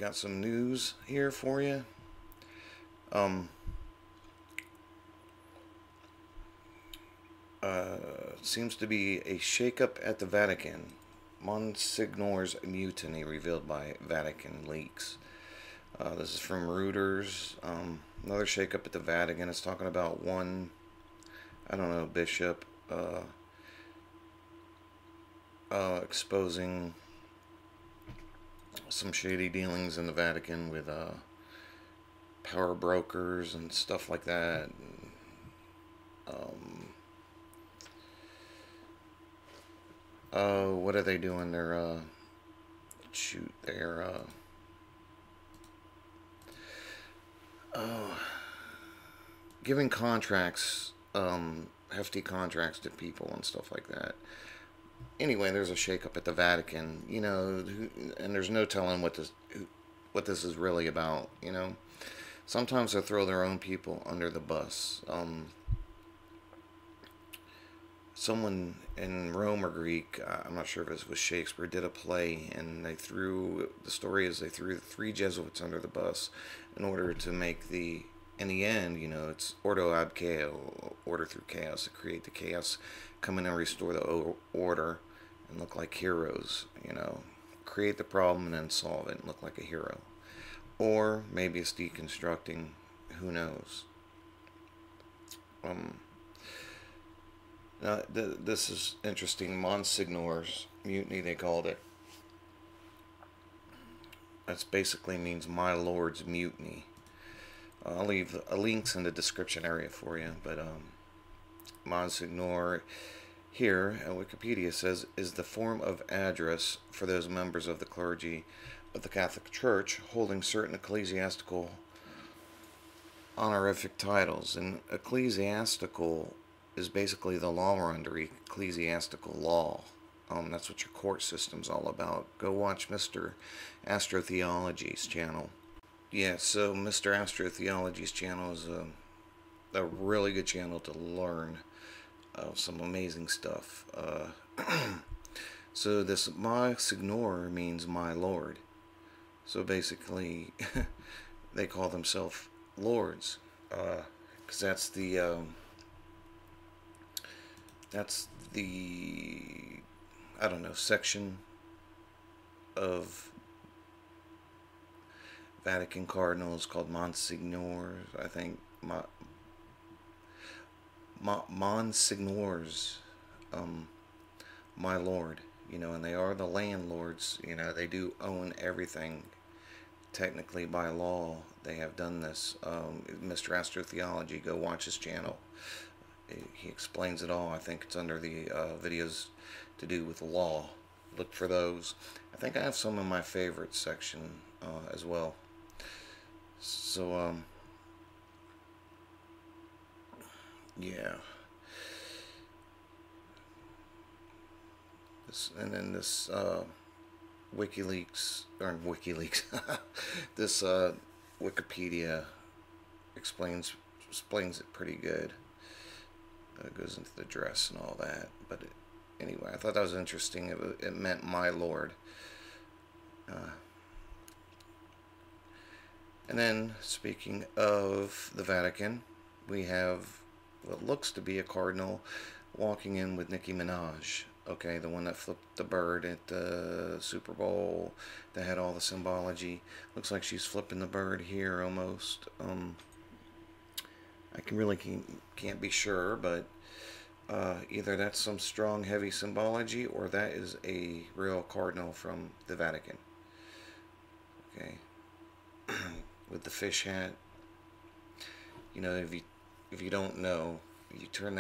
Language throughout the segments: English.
got some news here for you. Um, Seems to be a shakeup at the Vatican. Monsignor's mutiny revealed by Vatican leaks. This is from Reuters. Another shakeup at the Vatican. It's talking about one, I don't know, bishop exposing some shady dealings in the Vatican with power brokers and stuff like that. What are they doing? They're giving contracts, hefty contracts to people and stuff like that. Anyway, there's a shakeup at the Vatican, and there's no telling what this is really about. Sometimes they throw their own people under the bus. Someone in Rome or Greek, I'm not sure if it was Shakespeare, did a play, and the story is they threw 3 Jesuits under the bus in order to make in the end, it's ordo ab chaos, order through chaos, to create the chaos, come in and restore the order, and look like heroes, create the problem and then solve it and look like a hero. Or maybe it's deconstructing, who knows. Now, this is interesting. Monsignor's mutiny, they called it. That basically means my lord's mutiny. I'll leave links in the description area for you. But Monsignor here at Wikipedia says is the form of address for those members of the clergy of the Catholic Church holding certain ecclesiastical honorific titles. And ecclesiastical is basically the law under ecclesiastical law. That's what your court system's all about. Go watch Mr. Astrotheology's channel. Yeah, so Mr. Astrotheology's channel is a really good channel to learn some amazing stuff. So this Monsignor means my lord. So basically, they call themselves lords, because that's the I don't know, section of Vatican cardinals called Monsignors, I think. Monsignors, my lord, and they are the landlords. They do own everything. Technically, by law, they have done this. Mr. Astrotheology, go watch his channel. He explains it all. I think it's under the videos to do with law. Look for those. I think I have some in my favorite section as well. So, yeah. And then this WikiLeaks, this Wikipedia explains it pretty good. It goes into the dress and all that. But anyway, I thought that was interesting. It meant my lord. And then, speaking of the Vatican, we have what looks to be a cardinal walking in with Nicki Minaj. Okay, the one that flipped the bird at the Super Bowl, that had all the symbology. Looks like she's flipping the bird here almost. I can't be sure, but either that's some strong, heavy symbology, or that is a real cardinal from the Vatican. Okay, with the fish hat. If you don't know, you turn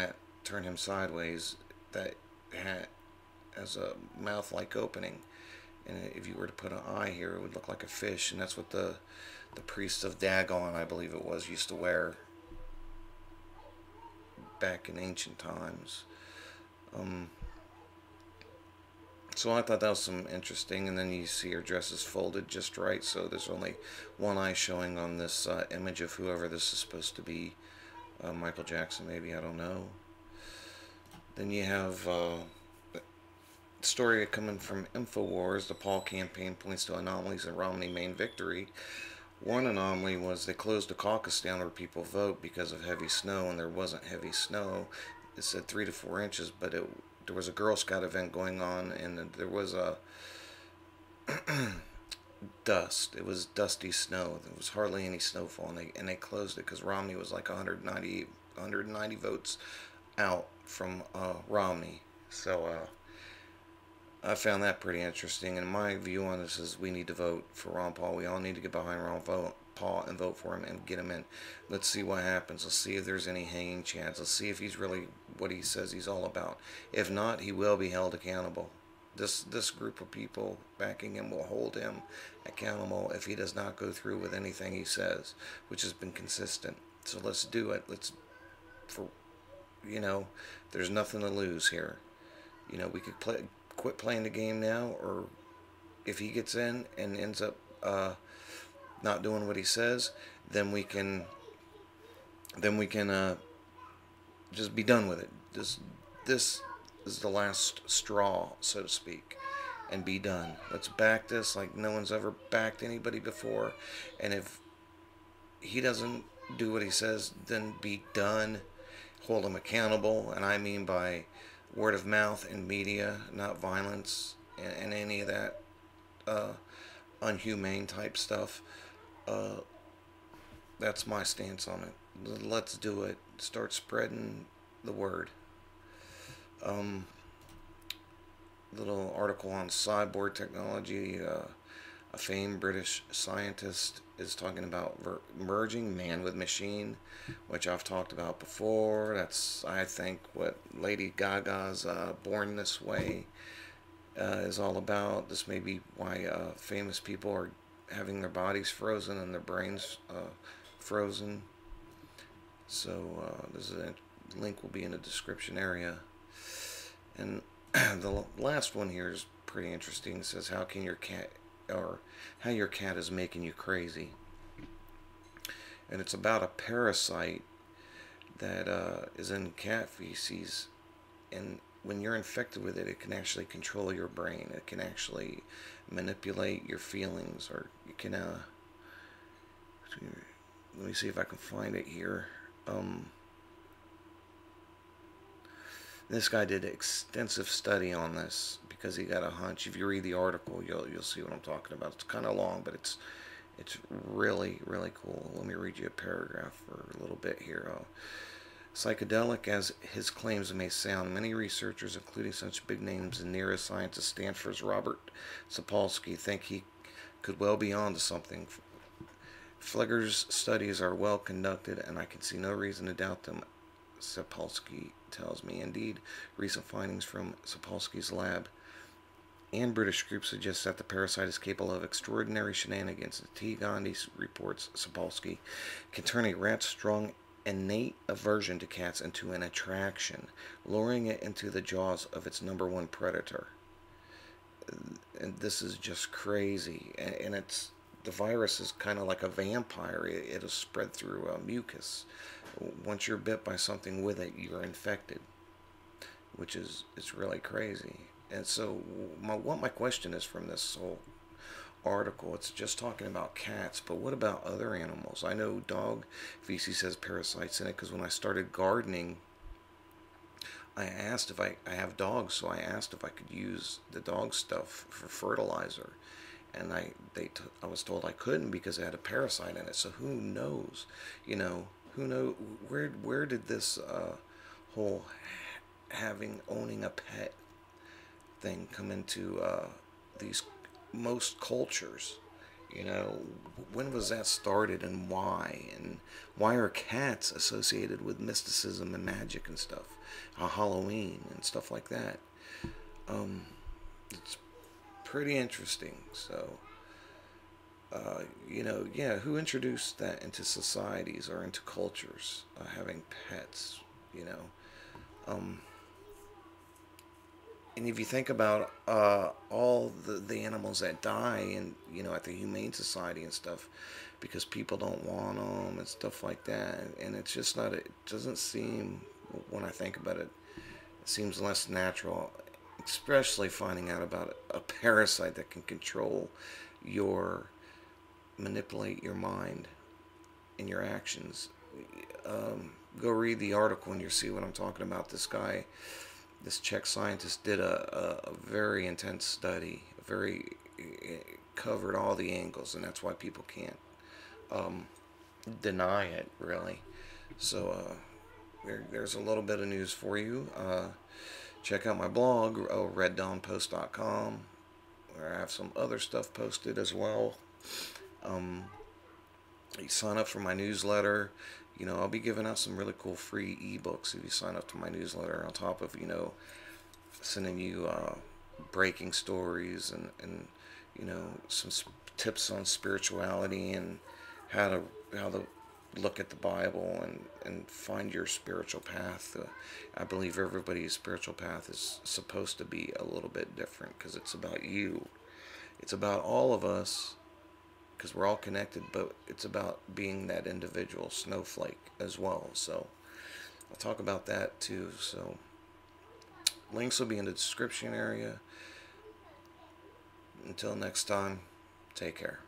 him sideways. That hat has a mouth-like opening, and if you were to put an eye here, it would look like a fish, and that's what the priest of Dagon, I believe it was, used to wear back in ancient times. So I thought that was some interesting. And then you see her dress is folded just right, so there's only one eye showing on this image of whoever this is supposed to be. Michael Jackson, maybe, I don't know. Then you have story coming from InfoWars, the Paul campaign points to anomalies in Romney main victory. One anomaly was they closed the caucus down where people vote because of heavy snow, and there wasn't heavy snow. It said 3 to 4 inches, but there was a Girl Scout event going on, and there was a dust. It was dusty snow. There was hardly any snowfall, and they closed it because Romney was like 190 votes out from Romney. So I found that pretty interesting. And my view on this is we need to vote for Ron Paul. We all need to get behind Paul and vote for him and get him in. Let's see what happens. Let's see if there's any hanging chance. Let's see if he's really what he says he's all about. If not, he will be held accountable. This group of people backing him will hold him accountable if he does not go through with anything he says, which has been consistent. So let's do it. There's nothing to lose here. We could quit playing the game now, or if he gets in and ends up not doing what he says, then we can just be done with it. This is the last straw, so to speak, and be done. Let's back this like no one's ever backed anybody before, and if he doesn't do what he says, then be done. Hold him accountable, and I mean by word of mouth and media, not violence and any of that unhumane type stuff. That's my stance on it. Let's do it. Start spreading the word. Little article on cyborg technology. A famed British scientist is talking about merging man with machine, which I've talked about before. That's, I think, what Lady Gaga's Born This Way is all about. This may be why famous people are having their bodies frozen and their brains frozen. So this is a link will be in the description area. And the last one here is pretty interesting. It says, how your cat is making you crazy. And it's about a parasite that is in cat feces, and when you're infected with it, it can actually control your brain. It can actually manipulate your feelings, or you can let me see if I can find it here. This guy did extensive study on this because he got a hunch. If you read the article, you'll see what I'm talking about. It's kind of long, but it's really, really cool. Let me read you a paragraph for a little bit here. Psychedelic as his claims may sound, many researchers, including such big names in neuroscientist Stanford's Robert Sapolsky, think he could well be on to something. Fleger's studies are well conducted, and I can see no reason to doubt them, Sapolsky tells me. Indeed, recent findings from Sapolsky's lab and British groups suggest that the parasite is capable of extraordinary shenanigans. T. Gandhi reports Sapolsky can turn a rat's strong innate aversion to cats into an attraction, luring it into the jaws of its number one predator. And this is just crazy. And the virus is kind of like a vampire. It'll spread through mucus. Once you're bit by something with it, you're infected, which is, it's really crazy. And so what my question is from this whole article, it's just talking about cats, but what about other animals? I know dog feces has parasites in it because when I started gardening, I asked if I have dogs, so I asked if I could use the dog stuff for fertilizer, and I was told I couldn't because it had a parasite in it. So who knows? Who knows where did this whole owning a pet thing come into these most cultures? When was that started, and why? And why are cats associated with mysticism and magic and stuff? Halloween and stuff like that. It's pretty interesting. So, who introduced that into societies or into cultures, having pets, and if you think about all the animals that die and at the Humane Society and stuff because people don't want them and stuff like that, and it's just not, it doesn't seem, when I think about it, it seems less natural especially finding out about a parasite that can control your, manipulate your mind and your actions. Go read the article and you'll see what I'm talking about. This guy, this Czech scientist, did a very intense study, covered all the angles, and that's why people can't deny it, really. So there's a little bit of news for you. Check out my blog, reddawnpost.com, where I have some other stuff posted as well. You sign up for my newsletter. I'll be giving out some really cool free ebooks if you sign up to my newsletter, on top of, sending you breaking stories and some tips on spirituality and how to look at the Bible and find your spiritual path. I believe everybody's spiritual path is supposed to be a little bit different, because it's about you. It's about all of us, because we're all connected, but it's about being that individual snowflake as well. So I'll talk about that too. So links will be in the description area. Until next time, take care.